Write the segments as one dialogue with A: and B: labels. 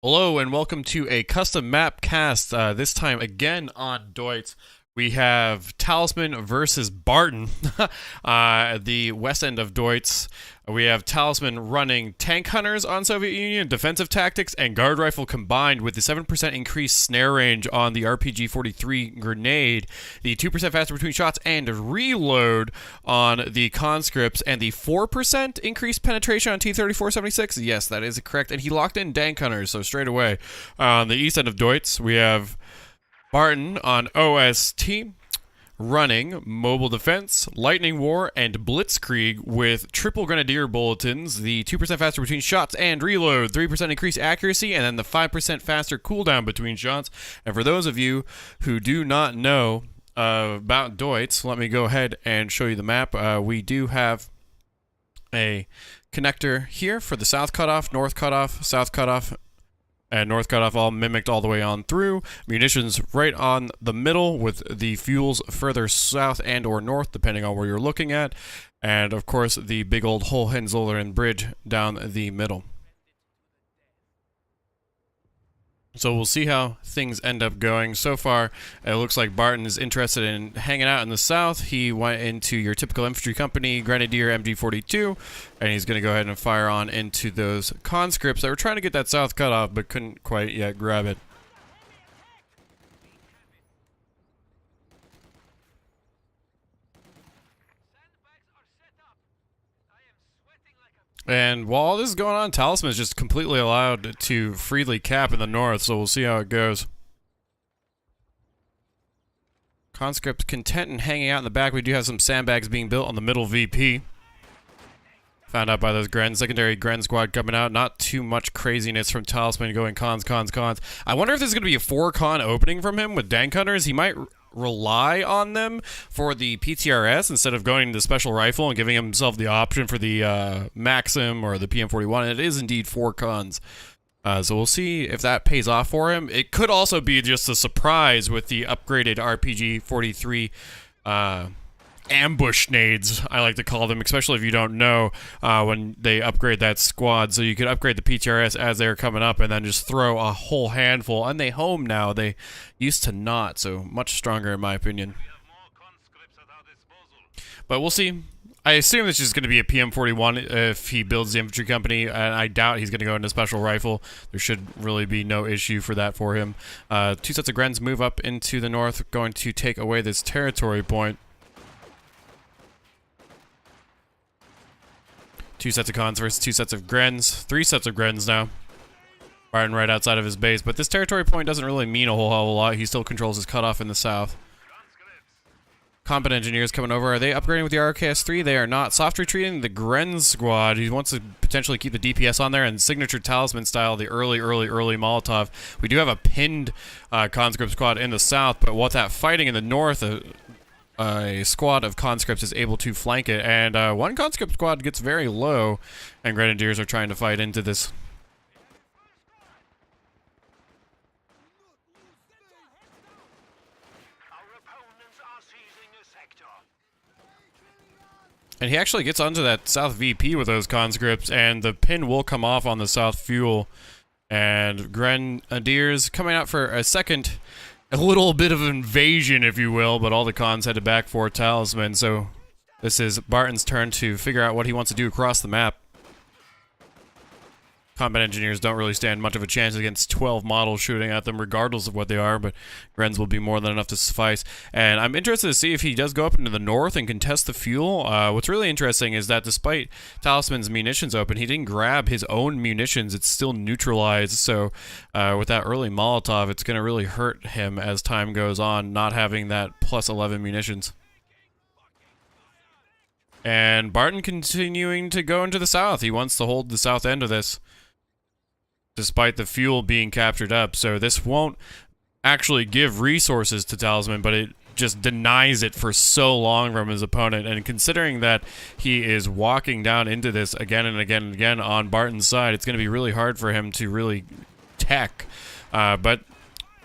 A: Hello and welcome to a custom map cast. This time again on Deutz. We have Talisman versus Barton, the west end of Deutz. We have Talisman running tank hunters on Soviet Union, defensive tactics, and guard rifle combined with the 7% increased snare range on the RPG-43 grenade, the 2% faster between shots and reload on the conscripts, and the 4% increased penetration on T-34-76. Yes, that is correct. And he locked in tank hunters, so straight away. On the east end of Deutz, we have Barton on OST, running Mobile Defense, Lightning War, and Blitzkrieg with triple Grenadier bulletins, the 2% faster between shots and reload, 3% increased accuracy, and then the 5% faster cooldown between shots. And for those of you who do not know about Deutz, let me go ahead and show you the map. We do have a connector here for the south cutoff, north cutoff, south cutoff, and north cutoff all mimicked all the way on through. Munitions right on the middle with the fuels further south and or north depending on where you're looking at. And of course the big old Hohenzollern bridge down the middle. So we'll see how things end up going. So far, it looks like Barton is interested in hanging out in the south. He went into your typical infantry company, Grenadier MG42, and he's going to go ahead and fire on into those conscripts that were trying to get that south cutoff but couldn't quite yet grab it. And while all this is going on, Talisman is just completely allowed to freely cap in the north, so we'll see how it goes. Conscript content and hanging out in the back. We do have some sandbags being built on the middle VP. Found out by those Gren, secondary Gren squad coming out. Not too much craziness from Talisman going cons. I wonder if there's going to be a 4-con opening from him with Dank Hunters. He might rely on them for the PTRS instead of going to the special rifle and giving himself the option for the Maxim or the PM41. And it is indeed 4 cons. So we'll see if that pays off for him. It could also be just a surprise with the upgraded RPG-43 ambush nades, I like to call them, especially if you don't know when they upgrade that squad. So you could upgrade the PTRS as they're coming up and then just throw a whole handful. And they home now. They used to not, so much stronger in my opinion. But we'll see. I assume this is going to be a PM41 if he builds the infantry company, and I doubt he's going to go into special rifle. There should really be no issue for that for him. 2 sets of Grens move up into the north, going to take away this territory point. 2 sets of cons versus 2 sets of Grens. 3 sets of Grens now. Barton right outside of his base, but this territory point doesn't really mean a whole hell of a lot. He still controls his cutoff in the south. Combat engineers coming over. Are they upgrading with the RKS-3? They are not. Soft retreating the Gren squad. He wants to potentially keep the DPS on there, and signature Talisman style, the early Molotov. We do have a pinned conscript squad in the south, but what that fighting in the north, a squad of conscripts is able to flank it, and one conscript squad gets very low, and grenadiers are trying to fight into this. And he actually gets onto that south VP with those conscripts, and the pin will come off on the south fuel. And Grenadiers coming out for a little bit of invasion, if you will, but all the cons had to back for Talisman. So this is Barton's turn to figure out what he wants to do across the map. Combat engineers don't really stand much of a chance against 12 models shooting at them regardless of what they are, but Grens will be more than enough to suffice. And I'm interested to see if he does go up into the north and contest the fuel. What's really interesting is that despite Talisman's munitions open, he didn't grab his own munitions. It's still neutralized, so with that early Molotov, it's going to really hurt him as time goes on, not having that plus 11 munitions. And Barton continuing to go into the south. He wants to hold the south end of this, despite the fuel being captured up. So this won't actually give resources to Talisman, but it just denies it for so long from his opponent. And considering that he is walking down into this again and again and again on Barton's side, it's going to be really hard for him to really tech. But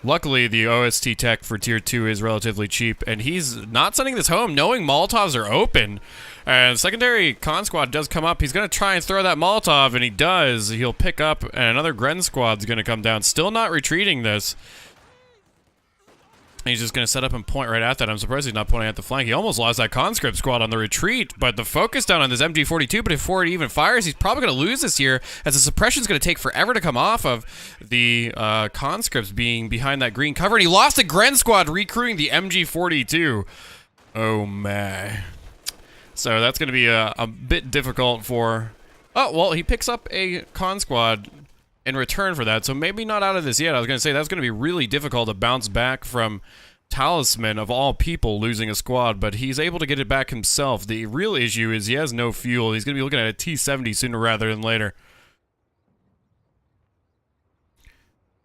A: luckily, the OST tech for Tier 2 is relatively cheap, and he's not sending this home knowing Molotovs are open. And secondary con squad does come up. He's going to try and throw that Molotov, and he does. He'll pick up, and another Gren squad's going to come down. Still not retreating this. He's just going to set up and point right at that. I'm surprised he's not pointing at the flank. He almost lost that conscript squad on the retreat, but the focus down on this MG42, but before it even fires, he's probably going to lose this here, as the suppression's going to take forever to come off of the conscripts being behind that green cover, and he lost a Gren squad recruiting the MG42. Oh, man. So that's going to be a bit difficult for... Oh, well, he picks up a con squad in return for that, so maybe not out of this yet. I was going to say that's going to be really difficult to bounce back from Talisman, of all people, losing a squad, but he's able to get it back himself. The real issue is he has no fuel. He's going to be looking at a T-70 sooner rather than later.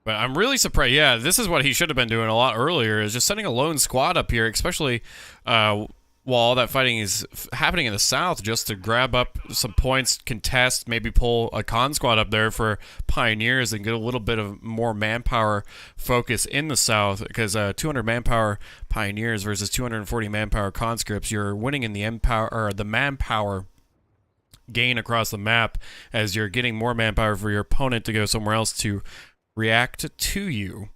A: But I'm really surprised. Yeah, this is what he should have been doing a lot earlier, is just sending a lone squad up here, especially while all that fighting is happening in the south, just to grab up some points, contest, maybe pull a con squad up there for Pioneers and get a little bit of more manpower focus in the south, because 200 manpower Pioneers versus 240 manpower conscripts, you're winning in the manpower gain across the map, as you're getting more manpower for your opponent to go somewhere else to react to you.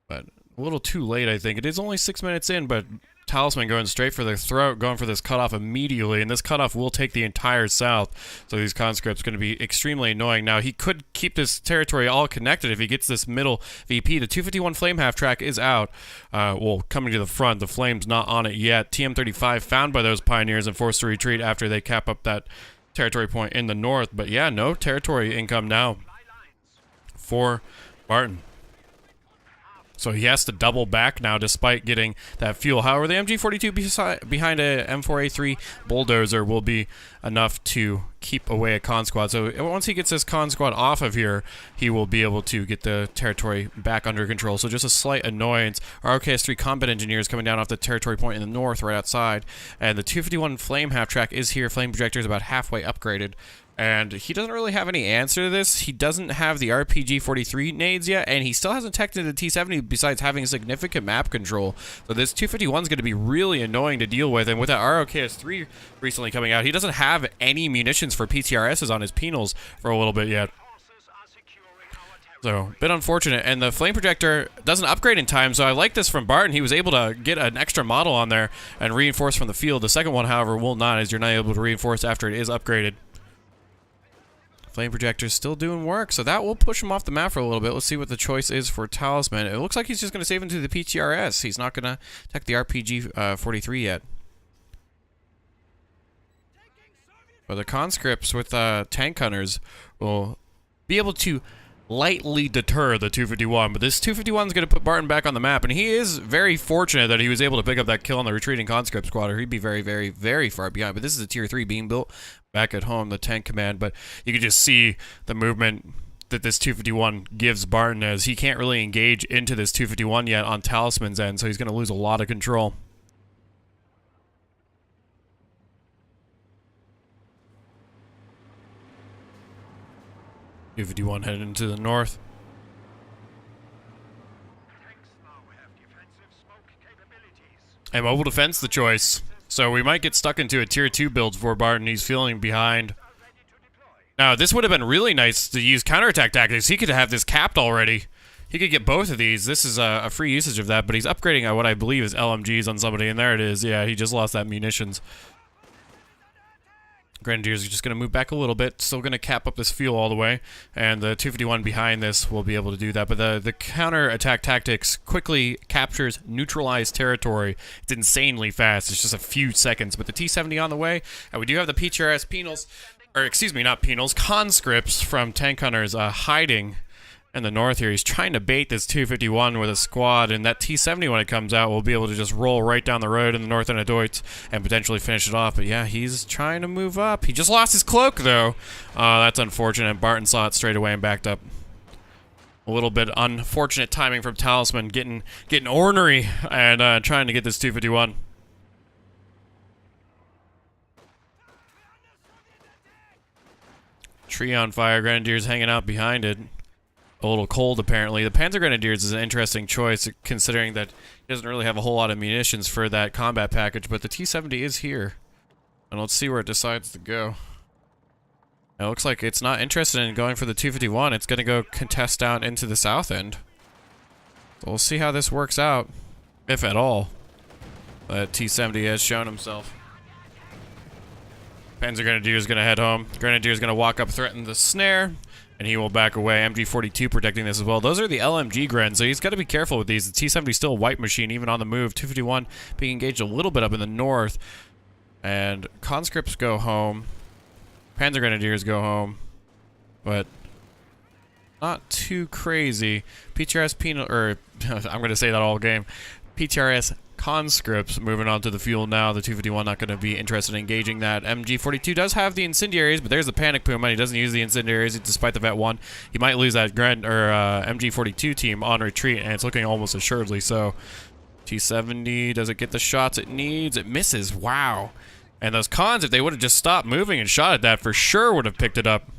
A: But a little too late, I think. It is only 6 minutes in, but Talisman going straight for the throat, going for this cutoff immediately, and this cutoff will take the entire south, so these conscripts are going to be extremely annoying. Now, he could keep this territory all connected if he gets this middle VP. The 251 flame half track is out, well, coming to the front. The flame's not on it yet. TM35 found by those Pioneers and forced to retreat after they cap up that territory point in the north, but yeah, no territory income now for Barton. So he has to double back now despite getting that fuel. However, the MG42 behind a M4A3 bulldozer will be enough to keep away a con squad. So once he gets this con squad off of here, he will be able to get the territory back under control. So just a slight annoyance. Our RKS-3 combat engineers coming down off the territory point in the north right outside. And the 251 flame half track is here. Flame projector is about halfway upgraded. And he doesn't really have any answer to this. He doesn't have the RPG-43 nades yet, and he still hasn't teched into the T-70 besides having significant map control. So this 251 is going to be really annoying to deal with, and with that ROKS-3 recently coming out, he doesn't have any munitions for PTRSs on his penals for a little bit yet. So, a bit unfortunate, and the flame projector doesn't upgrade in time, so I like this from Barton. He was able to get an extra model on there and reinforce from the field. The second one, however, will not, as you're not able to reinforce after it is upgraded. Flame projector's still doing work, so that will push him off the map for a little bit. Let's see what the choice is for Talisman. It looks like he's just going to save into the PTRS. He's not going to attack the RPG-43 yet. But the conscripts with tank hunters will be able to lightly deter the 251, but this 251 is going to put Barton back on the map, and he is very fortunate that he was able to pick up that kill on the retreating conscript squad, or he'd be very, very, very far behind. But this is a tier 3 being built back at home, the tank command, but you can just see the movement that this 251 gives Barton, as he can't really engage into this 251 yet on Talisman's end, so he's going to lose a lot of control. U-51 headed into the north. And mobile defense the choice. So we might get stuck into a tier 2 build for Barton. He's feeling behind. Now, this would have been really nice to use counterattack tactics. He could have this capped already. He could get both of these. This is a free usage of that, but he's upgrading what I believe is LMGs on somebody, and there it is. Yeah, he just lost that munitions. Grenadiers are just going to move back a little bit, still going to cap up this fuel all the way, and the 251 behind this will be able to do that. But the counter-attack tactics quickly captures neutralized territory. It's insanely fast. It's just a few seconds. But the T-70 on the way, and we do have the PTRS penals, or excuse me, not penals, conscripts from tank hunters hiding in the north here. He's trying to bait this 251 with a squad, and that T-70 when it comes out will be able to just roll right down the road in the north end of Deutz and potentially finish it off. But yeah, he's trying to move up. He just lost his cloak though. That's unfortunate. Barton saw it straight away and backed up. A little bit unfortunate timing from Talisman, getting ornery and trying to get this 251. Tree on fire. Grenadiers hanging out behind it. A little cold, apparently. The Panzer Grenadiers is an interesting choice, considering that he doesn't really have a whole lot of munitions for that combat package, but the T-70 is here. And let's see where it decides to go. It looks like it's not interested in going for the 251. It's going to go contest down into the south end. So we'll see how this works out, if at all. But T-70 has shown himself. Panzer Grenadier is going to head home. Grenadier is going to walk up, threaten the snare, and he will back away. MG42 protecting this as well. Those are the LMG Gren, so he's got to be careful with these. The T-70 is still a white machine, even on the move. 251 being engaged a little bit up in the north. And conscripts go home. Panzer Grenadiers go home. But not too crazy. PTRS penal, or I'm going to say that all game. PTRS conscripts moving on to the fuel now. The 251 not going to be interested in engaging that. MG42 does have the incendiaries, but there's the panic Puma. He doesn't use the incendiaries despite the Vet 1. He might lose that MG42 team on retreat, and it's looking almost assuredly so. T-70, does it get the shots it needs? It misses. Wow. And those cons, if they would have just stopped moving and shot at that, for sure would have picked it up.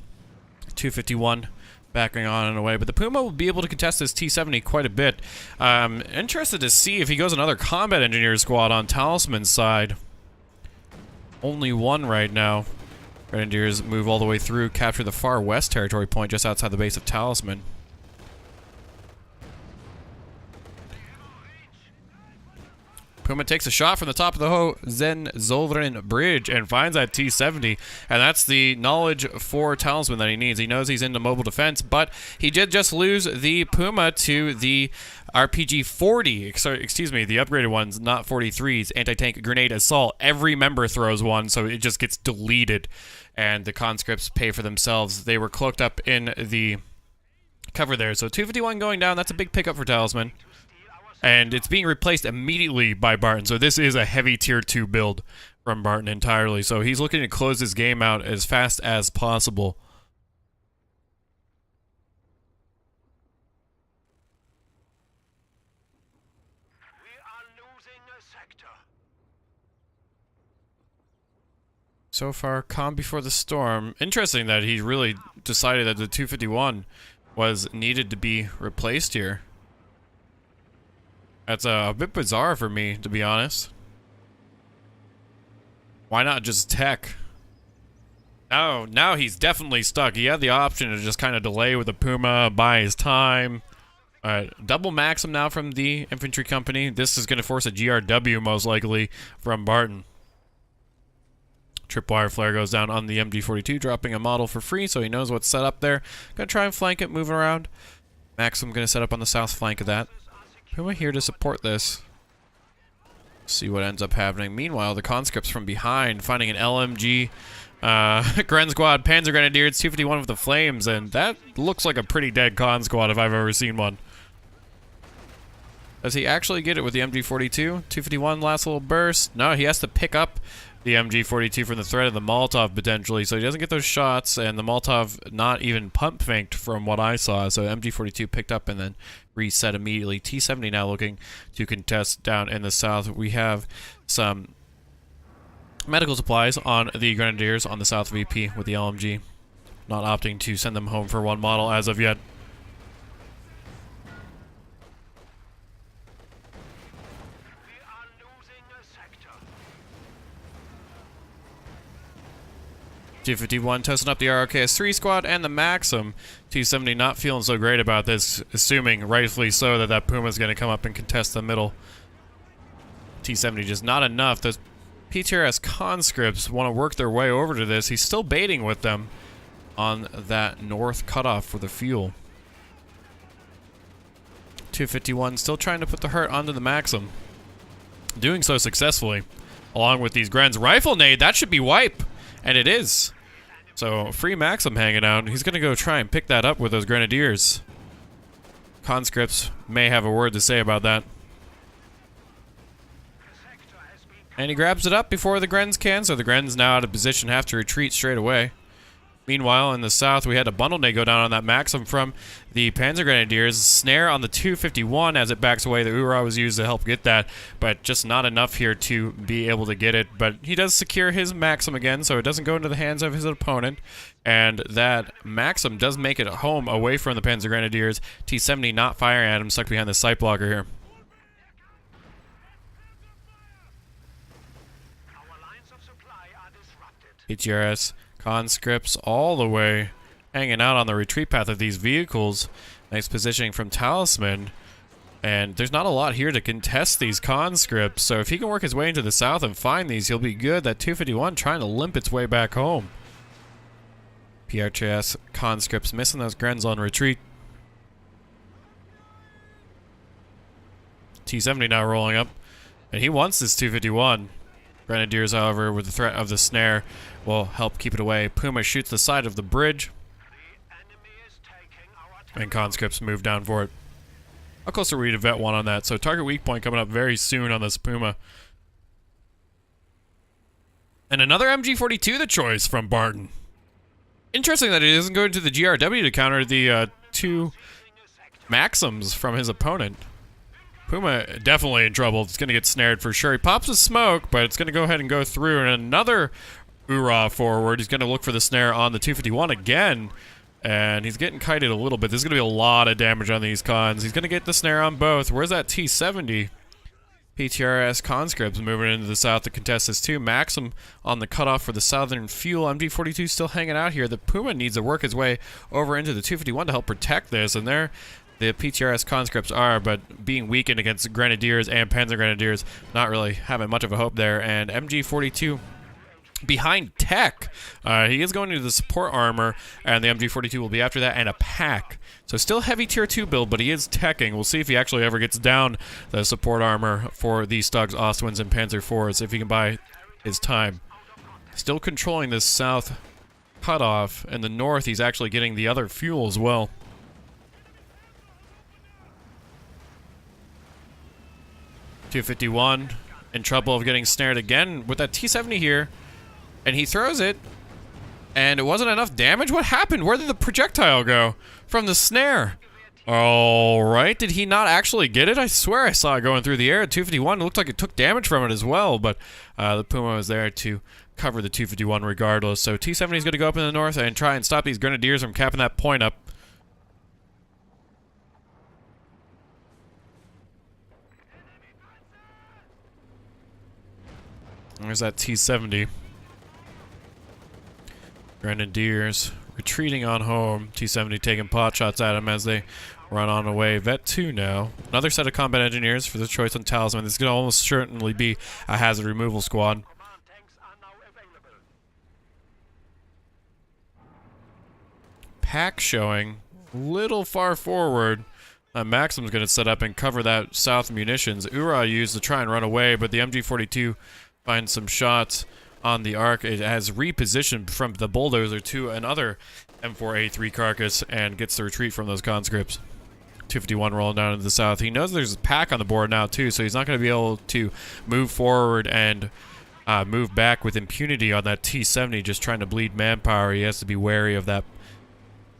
A: 251 backing on and away, but the Puma will be able to contest this T-70 quite a bit. Interested to see if he goes another combat engineer squad on Talisman's side. Only one right now. Grenadiers move all the way through, capture the far west territory point just outside the base of Talisman. Puma takes a shot from the top of the Hohenzollern Bridge and finds that T-70, and that's the knowledge for Talisman that he needs. He knows he's into mobile defense, but he did just lose the Puma to the RPG-40, excuse me, the upgraded ones, not 43s, anti-tank grenade assault. Every member throws one, so it just gets deleted, and the conscripts pay for themselves. They were cloaked up in the cover there, so 251 going down, that's a big pickup for Talisman. And it's being replaced immediately by Barton. So this is a heavy tier 2 build from Barton entirely. So he's looking to close this game out as fast as possible.
B: We are losing a sector.
A: So far, calm before the storm. Interesting that he really decided that the 251 was needed to be replaced here. That's a bit bizarre for me, to be honest. Why not just tech? Oh, now he's definitely stuck. He had the option to just kind of delay with the Puma, buy his time. Alright, double Maxim now from the infantry company. This is going to force a GRW, most likely, from Barton. Tripwire flare goes down on the MG42, dropping a model for free, so he knows what's set up there. Gonna try and flank it, moving around. Maxim gonna set up on the south flank of that. Puma here to support this. See what ends up happening. Meanwhile, the conscripts from behind finding an LMG Gren squad, Panzer Grenadiers, 251 with the flames, and that looks like a pretty dead con squad if I've ever seen one. Does he actually get it with the MG42? 251 last little burst. No, he has to pick up the MG42 from the threat of the Molotov potentially, so he doesn't get those shots, and the Molotov not even pump faked from what I saw, so MG42 picked up and then reset immediately. T-70 now looking to contest down in the south. We have some medical supplies on the Grenadiers on the south VP with the LMG. Not opting to send them home for one model as of yet.
B: We are losing a sector.
A: 251 testing up the ROKS-3 squad and the Maxim. 270 not feeling so great about this, assuming, rightfully so, that that Puma's going to come up and contest the middle. T-70 just not enough. Those PTRS conscripts want to work their way over to this. He's still baiting with them on that north cutoff for the fuel. 251 still trying to put the hurt onto the Maxim. Doing so successfully. Along with these Grens. Rifle nade, that should be wipe. And it is. So, free Maxim hanging out. He's going to go try and pick that up with those Grenadiers. Conscripts may have a word to say about that. And he grabs it up before the Grens can, so the Grens now out of position have to retreat straight away. Meanwhile, in the south, we had a bundle nade go down on that Maxim from the Panzer Grenadiers. Snare on the 251 as it backs away. The Ura was used to help get that, but just not enough here to be able to get it. But he does secure his Maxim again, so it doesn't go into the hands of his opponent. And that Maxim does make it home away from the Panzer Grenadiers. T-70 not firing at him, stuck behind the sight blocker here.
B: Our lines of supply are
A: PTRS conscripts all the way hanging out on the retreat path of these vehicles. Nice positioning from Talisman. And there's not a lot here to contest these conscripts, so if he can work his way into the south and find these, he'll be good. That 251 trying to limp its way back home. PRHS conscripts missing those Grens on retreat. T-70 now rolling up, and he wants this 251. Grenadiers, however, with the threat of the snare, will help keep it away. Puma shoots the side of the bridge, and conscripts move down for it. How close are we to Vet 1 on that? So target weak point coming up very soon on this Puma. And another MG42 the choice from Barton. Interesting that he doesn't go into the GRW to counter the two Maxims from his opponent. Puma definitely in trouble. It's going to get snared for sure. He pops a smoke, but it's going to go ahead and go through. And another Ura forward. He's going to look for the snare on the 251 again. And he's getting kited a little bit. There's going to be a lot of damage on these cons. He's going to get the snare on both. Where's that T-70? PTRS conscripts moving into the south to contest this too. Maxim on the cutoff for the southern fuel. MG42 still hanging out here. The Puma needs to work his way over into the 251 to help protect this. And there the PTRS conscripts are, but being weakened against Grenadiers and Panzer Grenadiers, not really having much of a hope there. And MG42 behind tech. He is going to the support armor, and the MG42 will be after that, and a pack. So still heavy tier 2 build, but he is teching. We'll see if he actually ever gets down the support armor for these Stugs, Ostwinds, and Panzer IVs, if he can buy his time. Still controlling this south cutoff. In the north, he's actually getting the other fuel as well. .251 in trouble of getting snared again with that T-70 here. And he throws it, and it wasn't enough damage? What happened? Where did the projectile go? From the snare. Alright, did he not actually get it? I swear I saw it going through the air at 251. It looked like it took damage from it as well, but the Puma was there to cover the 251 regardless. So T-70 is going to go up in the north and try and stop these Grenadiers from capping that point up. There's that T-70. Grenadiers retreating on home. T-70 taking pot shots at him as they run on away. Vet 2 now. Another set of combat engineers for the choice on Talisman. This is going to almost certainly be a hazard removal squad. Pack showing a little far forward. Maxim's going to set up and cover that south munitions. Ura used to try and run away, but the MG42 finds some shots on the arc. It has repositioned from the bulldozer to another M4A3 carcass and gets the retreat from those conscripts. 251 rolling down into the south. He knows there's a pack on the board now too, so he's not going to be able to move forward and move back with impunity on that T-70 just trying to bleed manpower. He has to be wary of that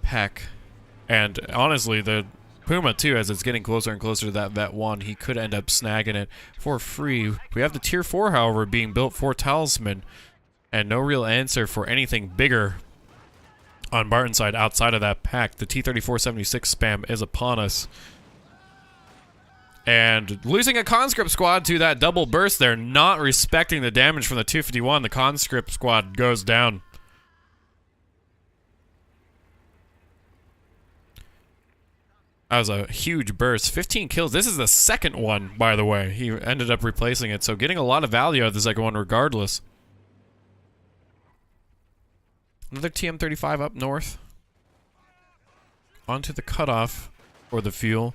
A: pack. And honestly, the Puma too, as it's getting closer and closer to that Vet 1, he could end up snagging it for free. We have the Tier 4, however, being built for Talisman, and no real answer for anything bigger on Barton's side outside of that pack. The T-3476 spam is upon us. And losing a conscript squad to that double burst there, not respecting the damage from the 251, the conscript squad goes down. That was a huge burst. 15 kills. This is the second one, by the way. He ended up replacing it, so getting a lot of value out of the second one regardless. Another TM-35 up north. Onto the cutoff for the fuel.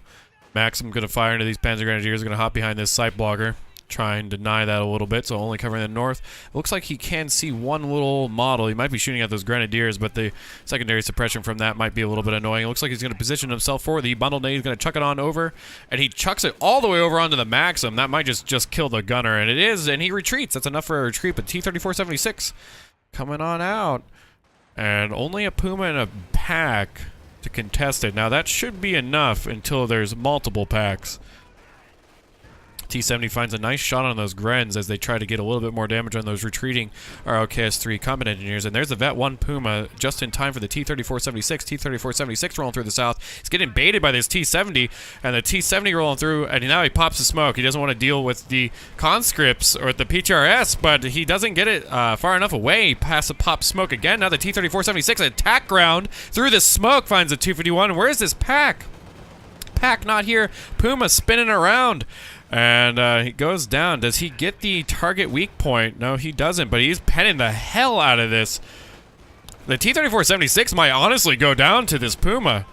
A: Maxim going to fire into these Panzer Grenadiers. Going to hop behind this sight blogger. Try and deny that a little bit, so only covering the north. Looks like he can see one little model. He might be shooting at those Grenadiers, but the secondary suppression from that might be a little bit annoying. It looks like he's going to position himself forward. The bundle nade, he's going to chuck it on over, and he chucks it all the way over onto the Maxim. That might just kill the gunner, and it is, and he retreats. That's enough for a retreat, but T-3476 coming on out. And only a Puma and a pack to contest it. Now, that should be enough until there's multiple packs. T-70 finds a nice shot on those Grens as they try to get a little bit more damage on those retreating ROKS-3 combat engineers. And there's the Vet-1 Puma just in time for the T-3476. T-3476 rolling through the south. He's getting baited by this T-70, and the T-70 rolling through, and now he pops the smoke. He doesn't want to deal with the conscripts or the PTRS, but he doesn't get it far enough away past the pop smoke again. Now the T-3476 attack ground through the smoke finds the 251. Where's this pack? Pack not here. Puma spinning around. And he goes down. Does he get the target weak point? No, he doesn't, but he's penning the hell out of this. The T-3476 might honestly go down to this Puma.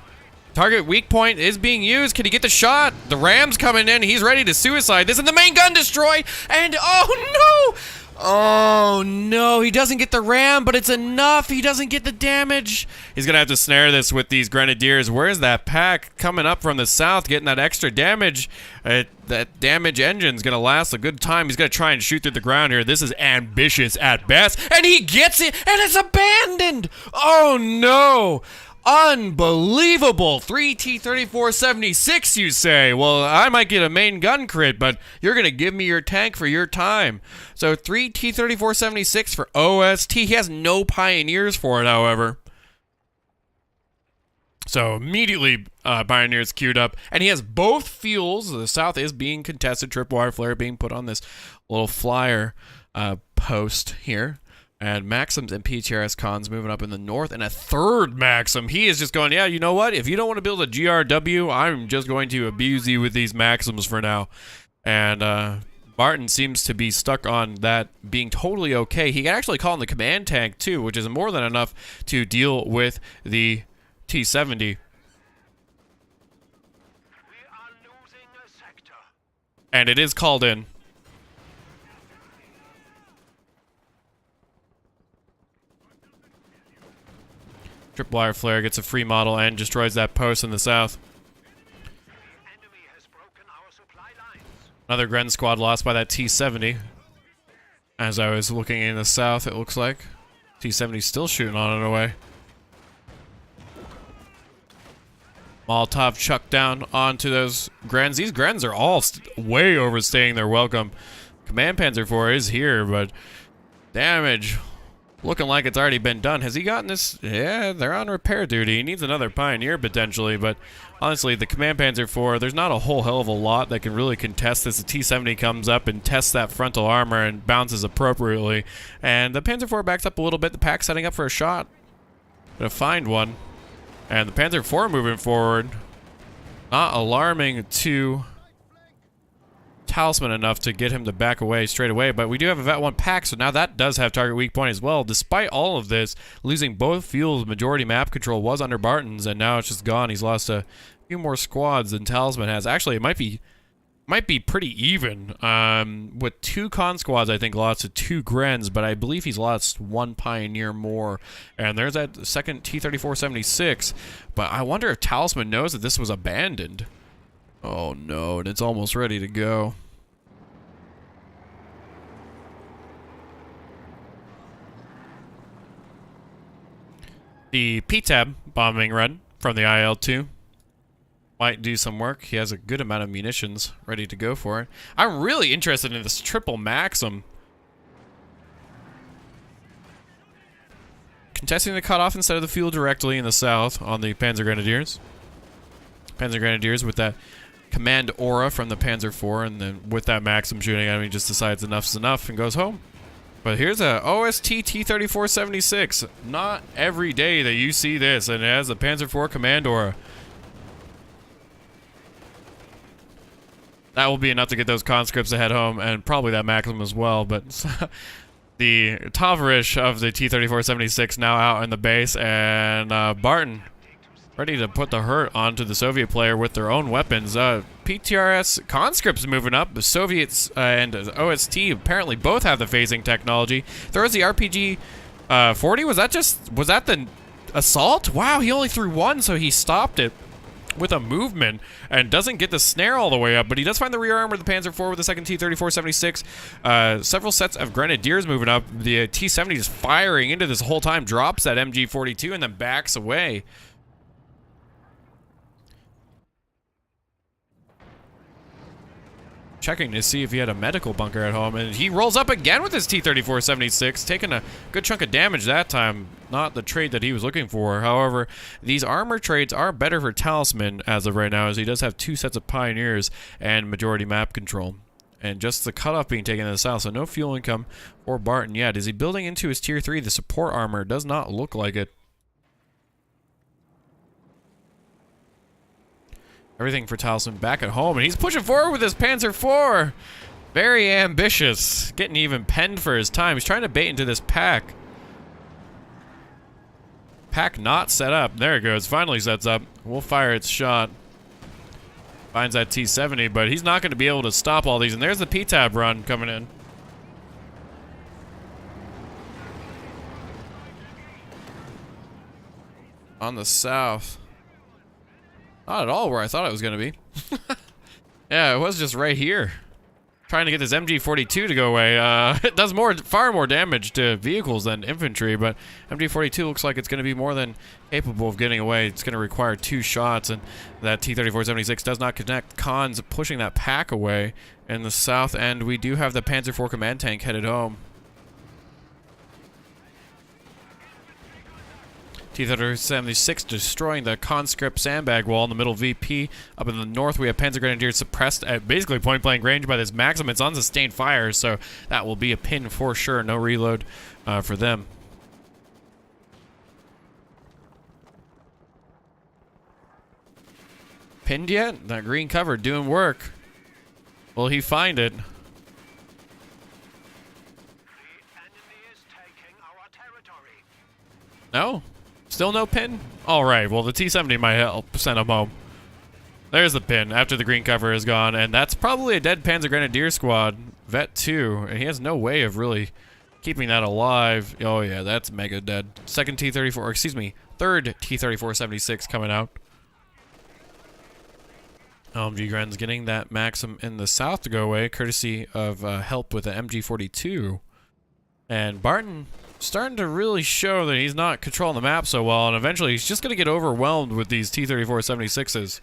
A: Target weak point is being used. Can he get the shot? The Ram's coming in. He's ready to suicide this, and the main gun destroy. And oh no! Oh no, he doesn't get the Ram, but it's enough. He doesn't get the damage. He's gonna have to snare this with these Grenadiers. Where's that pack coming up from the south, getting that extra damage? That damage engine's gonna last a good time. He's gonna try and shoot through the ground here. This is ambitious at best, and he gets it, and it's abandoned. Oh no. Unbelievable. 3 T-3476, you say? Well, I might get a main gun crit, but you're going to give me your tank for your time. So 3 T-3476 for OST. He has no Pioneers for it, however. So immediately Pioneers queued up, and he has both fuels. The south is being contested. Tripwire flare being put on this little flyer post here. And Maxims and PTRS cons moving up in the north, and a third Maxim. He is just going, yeah, you know what? If you don't want to build a GRW, I'm just going to abuse you with these Maxims for now. And Barton seems to be stuck on that being totally okay. He can actually call in the command tank too, which is more than enough to deal with the T-70.
B: We are losing a sector.
A: And it is called in. Tripwire flare gets a free model and destroys that post in the south.
B: The enemy has broken our supply lines.
A: Another Gren squad lost by that T-70. As I was looking in the south, it looks like. T-70 still shooting on it away. Molotov chucked down onto those Grens. These Grens are all way overstaying their welcome. Command Panzer IV is here, but damage looking like it's already been done. Has he gotten this? Yeah, they're on repair duty. He needs another Pioneer potentially, but honestly, the Command Panzer IV, there's not a whole hell of a lot that can really contest this. The T-70 comes up and tests that frontal armor and bounces appropriately. And the Panzer IV backs up a little bit. The pack's setting up for a shot. Gonna find one. And the Panzer IV moving forward. Not alarming to Talisman enough to get him to back away straight away, but we do have a Vet-1 pack, so now that does have target weak point as well. Despite all of this, losing both fuels, majority map control was under Barton's, and now it's just gone. He's lost a few more squads than Talisman has. Actually, it might be pretty even. With 2 con squads, I think, lost to 2 Grens, but I believe he's lost 1 Pioneer more. And there's that second T-3476, but I wonder if Talisman knows that this was abandoned. Oh no, and it's almost ready to go. The PTAB bombing run from the IL-2 might do some work. He has a good amount of munitions ready to go for it. I'm really interested in this triple Maxim. Contesting the cutoff instead of the fuel directly in the south on the Panzer Grenadiers. Panzer Grenadiers with that command aura from the Panzer IV, and then with that Maxim shooting at him, he just decides enough's enough and goes home. But here's a OST T-3476. Not every day that you see this, and it has a Panzer IV command aura. That will be enough to get those conscripts to head home, and probably that Maxim as well, but the Tavarish of the T-3476 now out in the base, and Barton ready to put the hurt onto the Soviet player with their own weapons. PTRS conscripts moving up. The Soviets and OST apparently both have the phasing technology. Throws the RPG 40. Was that the assault? Wow, he only threw 1, so he stopped it with a movement and doesn't get the snare all the way up, but he does find the rear armor of the Panzer IV with the second T-3476. Several sets of Grenadiers moving up. The T-70 is firing into this whole time, drops that MG-42 and then backs away. checking to see if he had a medical bunker at home, and he rolls up again with his T-34-76, taking a good chunk of damage that time. Not the trade that he was looking for. However, these armor trades are better for Talisman as of right now, as he does have 2 sets of Pioneers and majority map control. And just the cutoff being taken in the south, so no fuel income for Barton yet. Is he building into his tier 3? The support armor does not look like it. Everything for Talisman back at home, and he's pushing forward with his Panzer IV. Very ambitious, getting even penned for his time. He's trying to bait into this pack. Pack not set up. There it goes. Finally sets up. We'll fire its shot. Finds that T-70, but he's not going to be able to stop all these. And there's the P-Tab run coming in. On the south. Not at all where I thought it was going to be. Yeah, it was just right here. Trying to get this MG42 to go away. It does far more damage to vehicles than infantry, but MG42 looks like it's going to be more than capable of getting away. It's going to require 2 shots, and that T-34-76 does not connect. Cons pushing that pack away. In the south end, we do have the Panzer IV command tank headed home. T-34-76 destroying the conscript sandbag wall in the middle VP. Up in the north, we have Panzer Grenadiers suppressed at basically point-blank range by this Maxim. It's on sustained fire, so that will be a pin for sure. No reload for them. Pinned yet? That green cover doing work. Will he find it? No? Still no pin? Alright, well the T-70 might help send him home. There's the pin after the green cover is gone, and that's probably a dead Panzer Grenadier squad. Vet 2, and he has no way of really keeping that alive. Oh yeah, that's mega dead. Second T-34, or excuse me, third T-34-76 coming out. LMG Gren's getting that Maxim in the south to go away, courtesy of help with the MG42. And Barton starting to really show that he's not controlling the map so well, and eventually he's just going to get overwhelmed with these T-34-76s.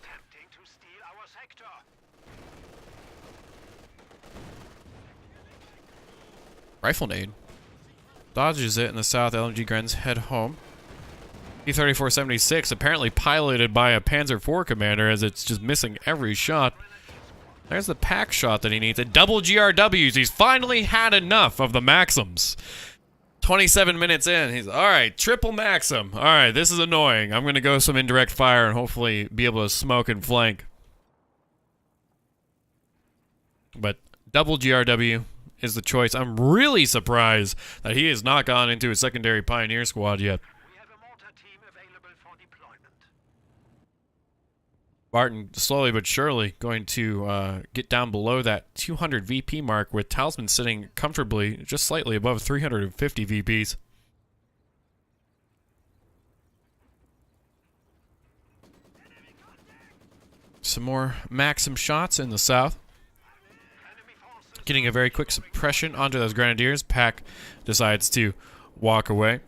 A: Rifle nade. Dodges it in the south. LMG Grens head home. T-34-76 apparently piloted by a Panzer IV commander, as it's just missing every shot. There's the pack shot that he needs. A double GRWs. He's finally had enough of the Maxims. 27 minutes in, he's alright, triple Maxim. Alright, this is annoying. I'm going to go some indirect fire and hopefully be able to smoke and flank. But double GRW is the choice. I'm really surprised that he has not gone into a secondary Pioneer squad yet.
B: We have a mortar team available for deployment.
A: Barton slowly but surely going to get down below that 200 VP mark, with Talisman sitting comfortably just slightly above 350 VPs. Some more Maxim shots in the south. Getting a very quick suppression onto those Grenadiers. Pack decides to walk away.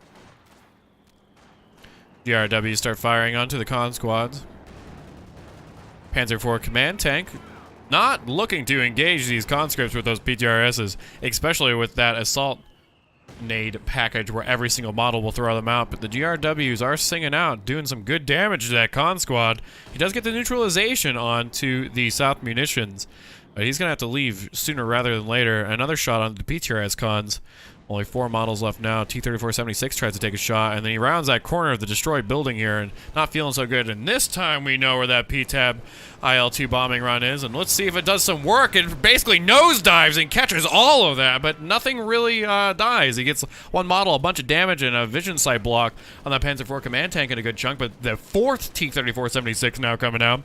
A: GRW start firing onto the con squads. Panzer IV command tank not looking to engage these conscripts with those PTRSs, especially with that assault nade package where every single model will throw them out. But the GRWs are singing out, doing some good damage to that con squad. He does get the neutralization onto the south munitions, but he's going to have to leave sooner rather than later. Another shot on the PTRS cons. Only 4 models left now. T-34-76 tries to take a shot, and then he rounds that corner of the destroyed building here, and not feeling so good. And this time we know where that P-Tab IL-2 bombing run is, and let's see if it does some work. It basically nosedives and catches all of that, but nothing really dies. He gets one model, a bunch of damage, and a vision sight block on that Panzer IV command tank in a good chunk, but the 4th T-34-76 now coming out,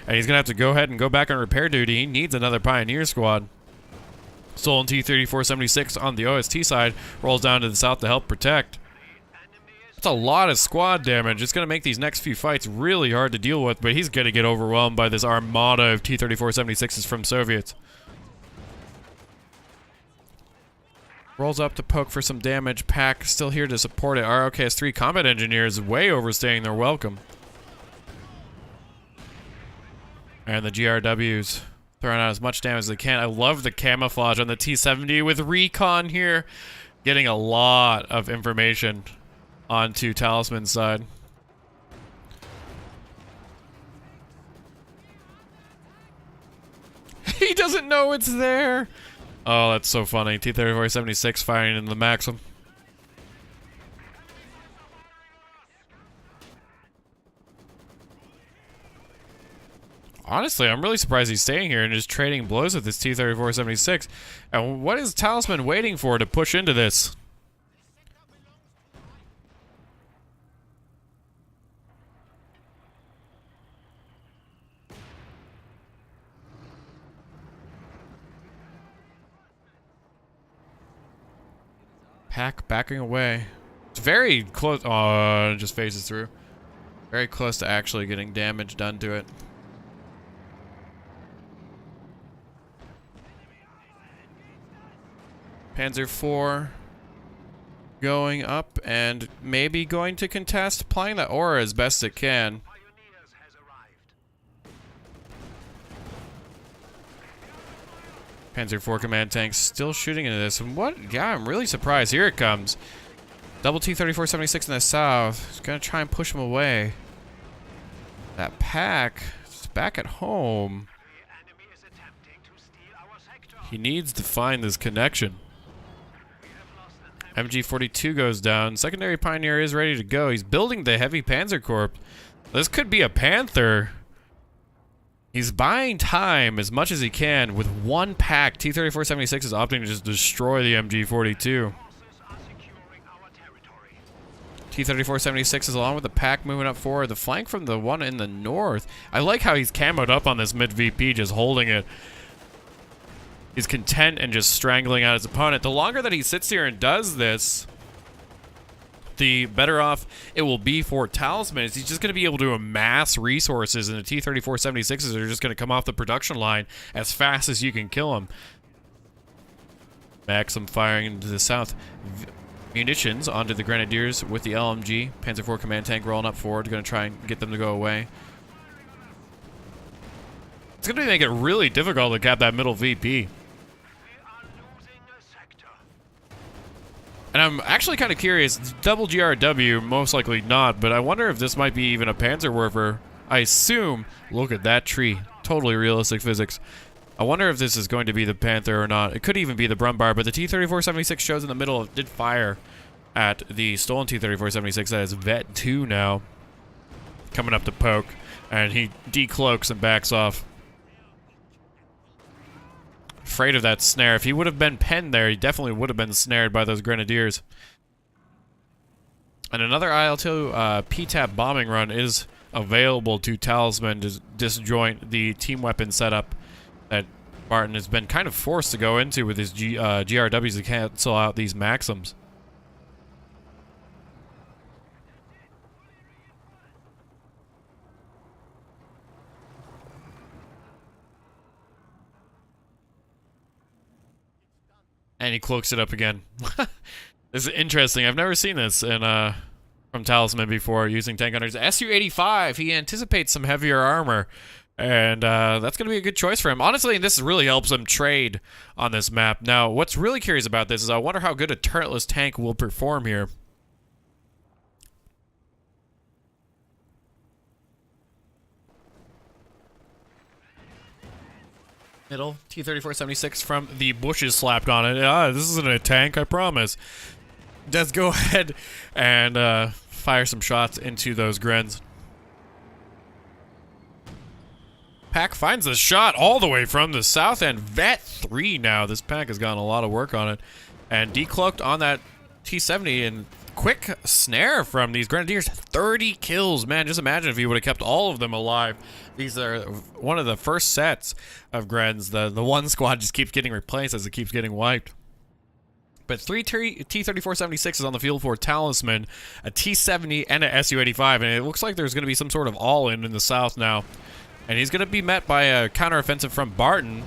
A: and he's going to have to go ahead and go back on repair duty. He needs another Pioneer squad. Stolen T-34-76 on the OST side rolls down to the south to help protect. That's a lot of squad damage. It's going to make these next few fights really hard to deal with, but he's going to get overwhelmed by this armada of T-34-76s from Soviets. Rolls up to poke for some damage. Pack still here to support it. ROKS-3 combat engineers way overstaying their welcome. And the GRWs Throwing out as much damage as they can. I love the camouflage on the T-70 with recon here. Getting a lot of information onto Talisman's side. He doesn't know it's there. Oh, that's so funny. T-34-76 firing into the Maxim. Honestly, I'm really surprised he's staying here and just trading blows with this T-34-76. And what is Talisman waiting for to push into this? Pack backing away. It's very close. Oh, it just phases through. Very close to actually getting damage done to it. Panzer IV going up and maybe going to contest, applying that aura as best it can. Panzer IV command tank still shooting into this. And what? Yeah, I'm really surprised. Here it comes. Double T-34-76 in the south. He's gonna try and push him away. That pack is back at home. He needs to find this connection. MG-42 goes down. Secondary Pioneer is ready to go. He's building the heavy Panzer Corps. This could be a Panther. He's buying time as much as he can with one pack. T-34-76 is opting to just destroy the MG-42. T-34-76 is along with the pack moving up forward. The flank from the one in the north. I like how he's camoed up on this mid-VP, just holding it. He's content and just strangling out his opponent. The longer that he sits here and does this, the better off it will be for Talisman. He's just going to be able to amass resources, and the T-34-76s are just going to come off the production line as fast as you can kill them. Maxim firing into the south. Munitions onto the Grenadiers with the LMG. Panzer IV command tank rolling up forward. Going to try and get them to go away. It's going to make it really difficult to cap that middle VP. And I'm actually kind of curious. Double GRW, most likely not, but I wonder if this might be even a Panzerwerfer. I assume, look at that tree. Totally realistic physics. I wonder if this is going to be the Panther or not. It could even be the Brumbar, but the T-34-76 shows in the middle. It did fire at the stolen T-34-76. That is Vet 2 now. Coming up to poke, and he decloaks and backs off. Afraid of that snare. If he would have been penned there, he definitely would have been snared by those Grenadiers. And another IL-2 PTAP bombing run is available to Talisman to disjoint the team weapon setup that Barton has been kind of forced to go into with his GRWs to cancel out these Maxims. And he cloaks it up again. This is interesting. I've never seen this in, from Talisman before, using tank hunters. Su-85, he anticipates some heavier armor. And that's going to be a good choice for him. Honestly, this really helps him trade on this map. Now, what's really curious about this is I wonder how good a turretless tank will perform here. Middle, T-34-76 from the bushes slapped on it. This isn't a tank, I promise. Does go ahead and fire some shots into those Grens. Pack finds the shot all the way from the south end. Vet 3 now. This pack has gotten a lot of work on it. And decloaked on that T-70 and quick snare from these Grenadiers. 30 kills. Man, just imagine if he would have kept all of them alive. These are one of the first sets of Grens. The one squad just keeps getting replaced as it keeps getting wiped. But 3 T-34-76s on the field for Talisman, a T-70 and a Su-85. And it looks like there's going to be some sort of all-in in the south now. And he's going to be met by a counteroffensive from Barton.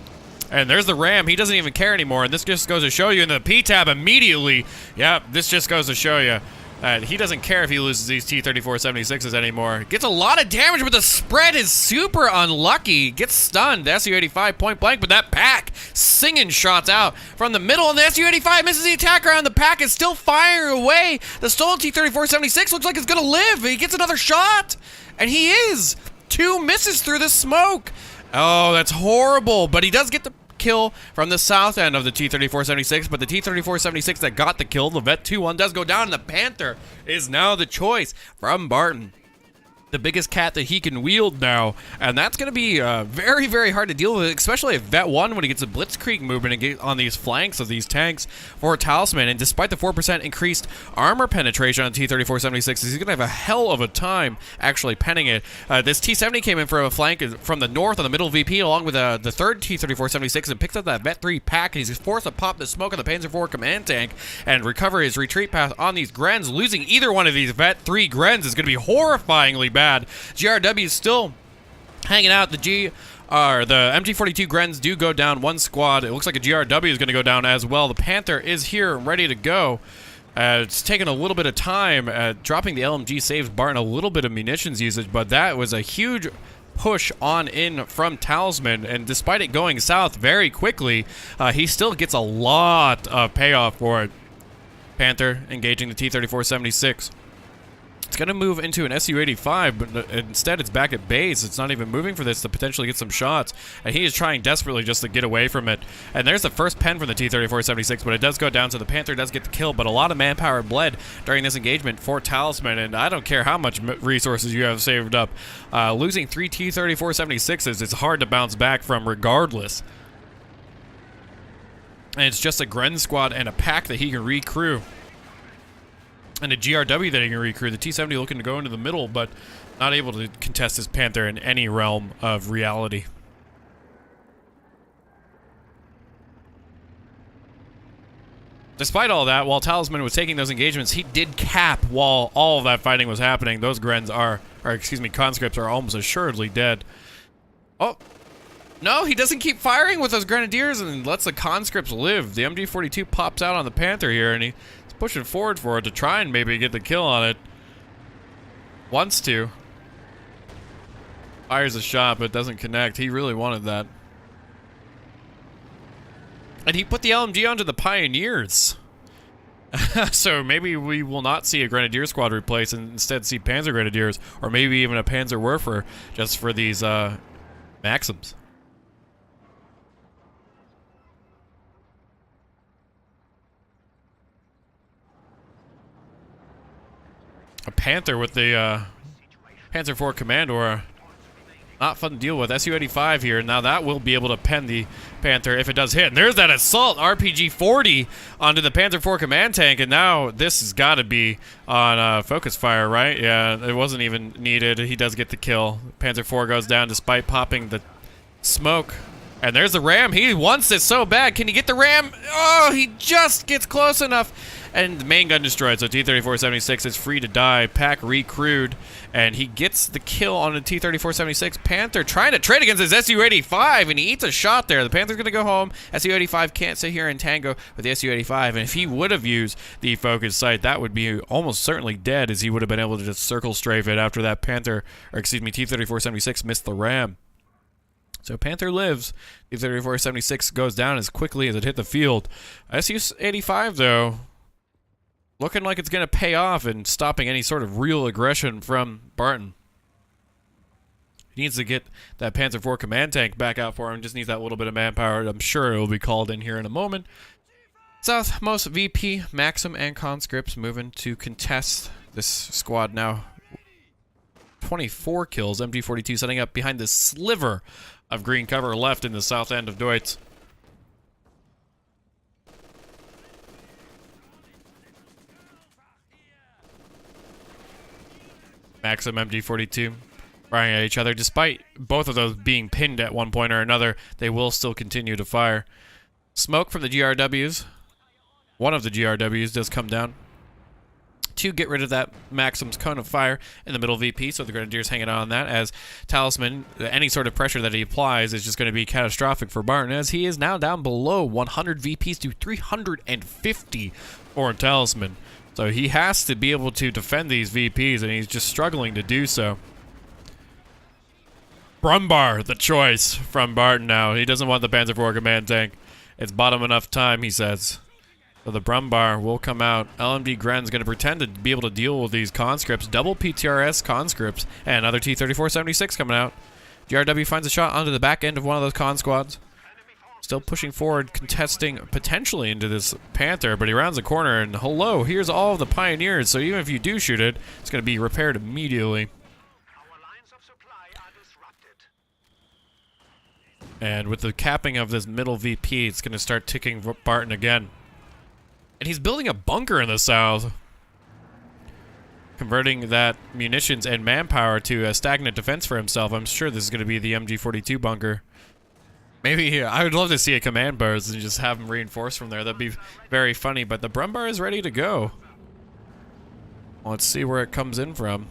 A: And there's the Ram. He doesn't even care anymore. And this just goes to show you. And the P-Tab immediately. Yeah, this just goes to show you. He doesn't care if he loses these T-34-76s anymore. Gets a lot of damage, but the spread is super unlucky. Gets stunned. The Su-85 point blank, but that pack singing shots out from the middle, and the Su-85 misses the attacker, and the pack is still firing away. The stolen T-34-76 looks like it's gonna live. He gets another shot, and he is. 2 misses through the smoke. Oh, that's horrible, but he does get the kill from the south end of the T-34-76, but the T-34-76 that got the kill, the Vet 2-1, does go down, and the Panther is now the choice from Barton. The biggest cat that he can wield now, and that's going to be very, very hard to deal with, especially if Vet 1, when he gets a blitzkrieg movement and get on these flanks of these tanks for Talisman. And despite the 4% increased armor penetration on T-34-76, he's going to have a hell of a time actually penning it. This T-70 came in from a flank from the north on the middle VP, along with the third T-34-76, and picks up that Vet 3 pack, and he's forced to pop the smoke on the Panzer IV command tank and recover his retreat path on these Grens. Losing either one of these Vet 3 Grens is going to be horrifyingly bad. GRW is still hanging out. The MG42 Grens do go down. One squad. It looks like a GRW is going to go down as well. The Panther is here, ready to go. It's taken a little bit of time. Dropping the LMG saves Barton a little bit of munitions usage, but that was a huge push on in from Talisman, and despite it going south very quickly, he still gets a lot of payoff for it. Panther engaging the T-34-76. It's going to move into an Su-85, but instead it's back at base. It's not even moving for this to potentially get some shots, and he is trying desperately just to get away from it. And there's the first pen from the T-34-76, but it does go down, so the Panther does get the kill, but a lot of manpower bled during this engagement for Talisman, and I don't care how much resources you have saved up. Losing 3 T-34-76s is hard to bounce back from regardless. And it's just a Gren squad and a pack that he can recrew. And a GRW that he can recrew. The T-70 looking to go into the middle, but not able to contest his Panther in any realm of reality. Despite all that, while Talisman was taking those engagements, he did cap while all of that fighting was happening. Those Grens conscripts are almost assuredly dead. Oh, no, he doesn't keep firing with those Grenadiers and lets the conscripts live. The MG42 pops out on the Panther here, and he's pushing forward for it to try and maybe get the kill on it. Wants to. Fires a shot, but doesn't connect. He really wanted that. And he put the LMG onto the Pioneers. So maybe we will not see a Grenadier squad replace and instead see Panzer Grenadiers, or maybe even a Panzerwerfer just for these Maxims. A Panther with the Panzer IV Commandor. Not fun to deal with. Su-85 here. Now that will be able to pen the Panther if it does hit. And there's that assault RPG-40 onto the Panzer IV command tank. And now this has got to be on focus fire, right? Yeah, it wasn't even needed. He does get the kill. Panzer IV goes down despite popping the smoke. And there's the ram. He wants it so bad. Can he get the ram? Oh, he just gets close enough. And the main gun destroyed, so T-34-76 is free to die. Pack recrewed, and he gets the kill on the T-34-76. Panther trying to trade against his Su-85, and he eats a shot there. The Panther's going to go home. Su-85 can't sit here and tango with the Su-85, and if he would have used the focus sight, that would be almost certainly dead, as he would have been able to just circle strafe it after that T-34-76 missed the ram. So Panther lives. T-34-76 goes down as quickly as it hit the field. Su-85, though, looking like it's going to pay off in stopping any sort of real aggression from Barton. He needs to get that Panzer IV command tank back out for him. Just needs that little bit of manpower. I'm sure it will be called in here in a moment. Southmost VP, Maxim, and conscripts moving to contest this squad now. 24 kills. MG42 setting up behind this sliver of green cover left in the south end of Deutz. Maxim, MG42 firing at each other. Despite both of those being pinned at one point or another, they will still continue to fire. Smoke from the GRWs. One of the GRWs does come down to get rid of that Maxim's cone of fire in the middle VP, so the Grenadiers hanging on that, as Talisman, any sort of pressure that he applies is just going to be catastrophic for Barton, as he is now down below 100 VPs to 350 for Talisman. So he has to be able to defend these VPs, and he's just struggling to do so. Brumbar, the choice from Barton now. He doesn't want the Panzer IV command tank. It's bought him enough time, he says. So the Brumbar will come out. LMD Gren's going to pretend to be able to deal with these conscripts. Double PTRS conscripts. And another T-34-76 coming out. GRW finds a shot onto the back end of one of those con squads. Still pushing forward, contesting potentially into this Panther, but he rounds the corner, and hello, here's all of the Pioneers, so even if you do shoot it, it's going to be repaired immediately.
B: Our lines of supply are disrupted.
A: And with the capping of this middle VP, it's going to start ticking Barton again. And he's building a bunker in the south, converting that munitions and manpower to a stagnant defense for himself. I'm sure this is going to be the MG42 bunker. Maybe I would love to see a command burst and just have him reinforce from there. That'd be very funny, but the Brumbar is ready to go. Let's see where it comes in from.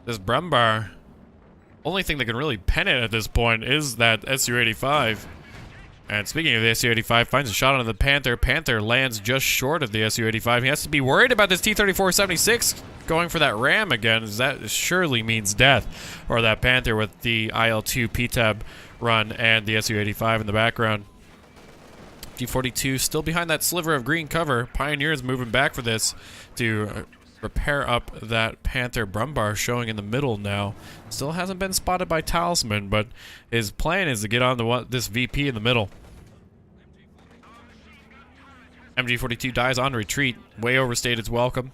A: This Brumbar, only thing that can really pen it at this point is that Su-85. And speaking of the Su-85, finds a shot on the Panther. Panther lands just short of the Su-85. He has to be worried about this T-34-76 going for that ram again, as that surely means death. Or that Panther with the IL-2 PTAB run and the Su-85 in the background. G-42 still behind that sliver of green cover. Pioneers moving back for this to repair up that Panther Brumbar showing in the middle now. Still hasn't been spotted by Talisman, but his plan is to get on this VP in the middle. MG42 dies on retreat. Way overstayed its welcome.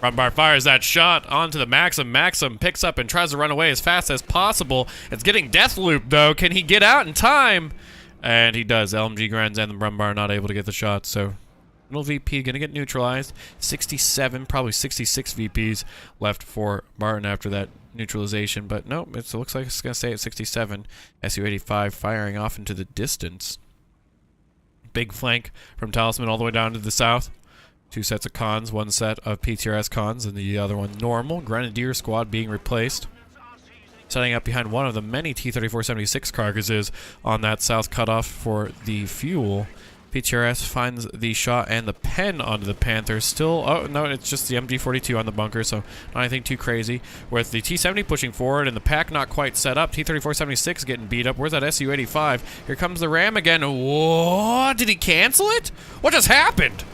A: Brumbar fires that shot onto the Maxim. Maxim picks up and tries to run away as fast as possible. It's getting death loop though. Can he get out in time? And he does. LMG Grens and the Brumbar not able to get the shot, so middle VP gonna get neutralized. 67, probably 66 VPs left for Barton after that neutralization, but nope, it looks like it's gonna stay at 67. Su-85 firing off into the distance. Big flank from Talisman all the way down to the south. Two sets of cons, one set of PTRS cons, and the other one normal. Grenadier squad being replaced. Setting up behind one of the many T-34-76 carcasses on that south cutoff for the fuel. PTRS finds the shot and the pen onto the Panther. Still, oh no, it's just the MG42 on the bunker, so not anything too crazy. With the T-70 pushing forward and the pack not quite set up, T-34-76 getting beat up. Where's that Su-85? Here comes the Ram again. What? Did he cancel it? What just happened?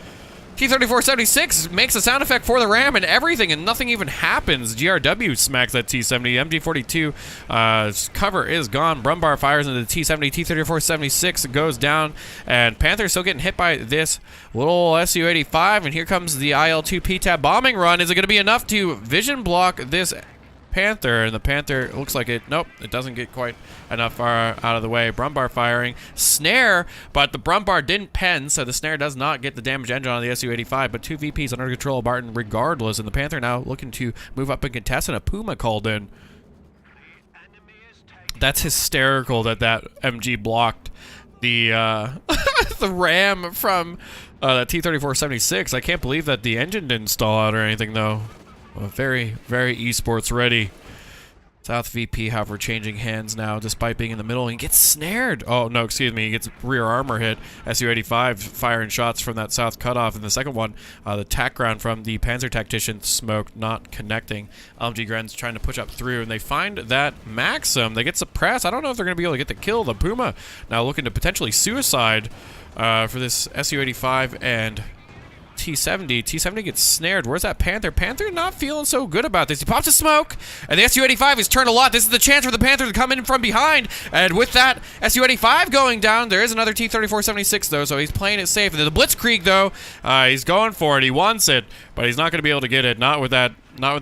A: T-34-76 makes a sound effect for the Ram and everything, and nothing even happens. GRW smacks that T-70. MG42 cover is gone. Brumbar fires into the T-70. T-34-76 goes down, and Panther's still getting hit by this little Su-85, and here comes the IL-2 PTAB bombing run. Is it going to be enough to vision block this Panther? And the Panther looks like it. Nope, it doesn't get quite enough far out of the way. Brumbar firing. Snare, but the Brumbar didn't pen, so the Snare does not get the damage engine on the Su-85, but two VPs under control of Barton regardless, and the Panther now looking to move up and contest, and a Puma called in. That's hysterical that MG blocked the the Ram from T-34-76. I can't believe that the engine didn't stall out or anything, though. Very, very esports ready. South VP, however, changing hands now despite being in the middle. And he gets snared. Oh, no, excuse me. He gets rear armor hit. Su-85 firing shots from that south cutoff. And the second one, the tack ground from the Panzer Tactician smoke not connecting. LMG Gren's trying to push up through. And they find that Maxim. They get suppressed. I don't know if they're going to be able to get the kill. The Puma now looking to potentially suicide for this Su-85 and T-70. T-70 gets snared. Where's that Panther? Panther not feeling so good about this. He pops a smoke, and the Su-85 is turned a lot. This is the chance for the Panther to come in from behind, and with that Su-85 going down, there is another T-34-76 though, so he's playing it safe. And the Blitzkrieg though, he's going for it. He wants it, but he's not going to be able to get it. Not with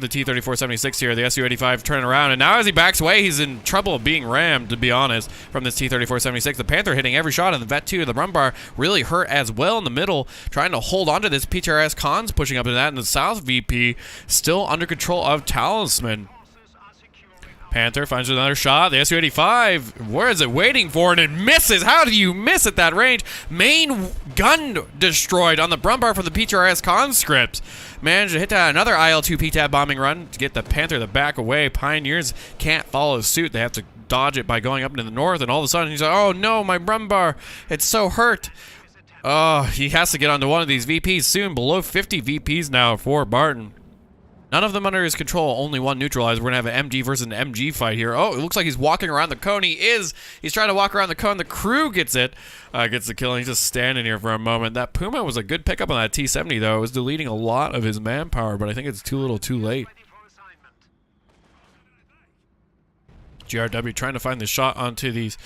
A: the T-34-76 here. The Su-85 turning around, and now as he backs away, he's in trouble of being rammed, to be honest, from this T-34-76. The Panther hitting every shot, and the Vet 2 and the Brumbar really hurt as well in the middle, trying to hold on to this PTRS cons, pushing up into that, and the South VP still under control of Talisman. Panther finds another shot. The Su-85, where is it waiting for? And it misses. How do you miss at that range? Main gun destroyed on the Brumbar for the PTRS conscripts. Managed to hit another IL-2 PTAB bombing run to get the Panther the back away. Pioneers can't follow suit. They have to dodge it by going up into the north, and all of a sudden he's like, oh no, my Brumbar, it's so hurt. Oh, he has to get onto one of these VPs soon. Below 50 VPs now for Barton. None of them under his control, only one neutralized. We're going to have an MG versus an MG fight here. Oh, it looks like he's walking around the cone. He is. He's trying to walk around the cone. The crew gets it. Gets the kill, and he's just standing here for a moment. That Puma was a good pickup on that T-70, though. It was deleting a lot of his manpower, but I think it's too little too late. GRW trying to find the shot onto these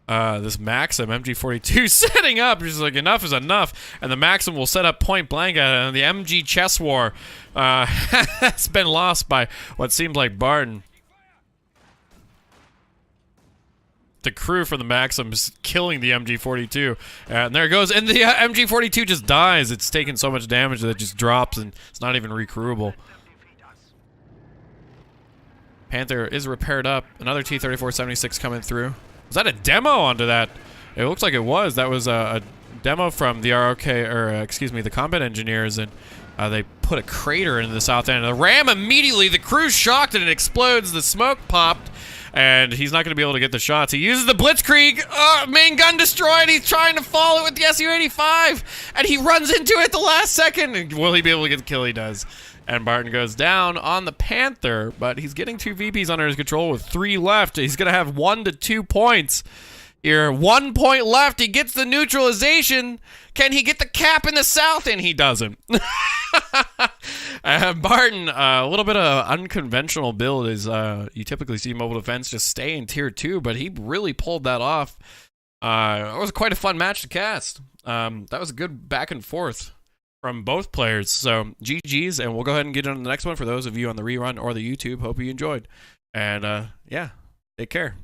A: this Maxim MG42 setting up. He's like, enough is enough, and the Maxim will set up point blank at it. And the MG chess war has been lost by what seems like Barton. The crew from the Maxim is killing the MG42, and there it goes. And the MG42 just dies. It's taken so much damage that it just drops, and it's not even recrewable. Panther is repaired up. Another T-34-76 coming through. Was that a demo onto that? It looks like it was. That was a demo from the ROK, or excuse me, the combat engineers, and they put a crater into the south end. The ram immediately, the crew's shocked and it explodes. The smoke popped, and he's not going to be able to get the shots. He uses the Blitzkrieg. Main gun destroyed. He's trying to follow it with the Su-85, and he runs into it the last second. And will he be able to get the kill? He does. And Barton goes down on the Panther, but he's getting 2 VPs under his control with 3 left. He's going to have 1 to 2 points here. 1 point left. He gets the neutralization. Can he get the cap in the south? And he doesn't. Barton, a little bit of unconventional build is you typically see mobile defense just stay in tier 2, but he really pulled that off. It was quite a fun match to cast. That was a good back and forth from both players. So GG's, and we'll go ahead and get on to the next one for those of you on the rerun or the YouTube. Hope you enjoyed. And yeah, take care.